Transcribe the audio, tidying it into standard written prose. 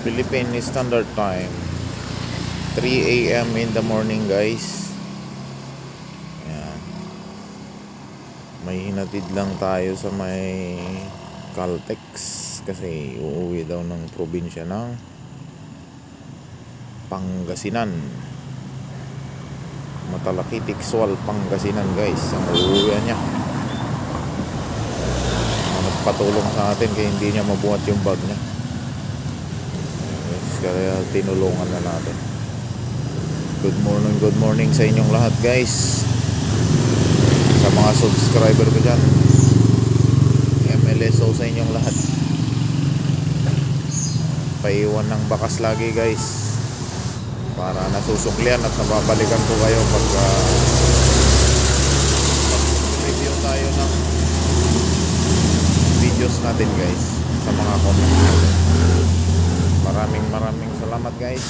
Philippine Standard Time, 3 a.m. in the morning, guys. Ayan. May hinatid lang tayo sa may Caltex kasi uuwi daw ng probinsya ng Pangasinan. Matalaki, Tikswal, Pangasinan, guys. Ang uuwian niya. Nagpatulong sa atin kaya hindi niya mabuhat yung bag niya. Kaya tinulungan na natin. Good morning sa inyong lahat, guys. Sa mga subscriber ko dyan, MLSO sa inyong lahat. Paiwan ng bakas lagi, guys, para nasusuklian at nababalikan ko kayo pag review tayo ng videos natin, guys, sa mga comments natin. Maraming salamat, guys.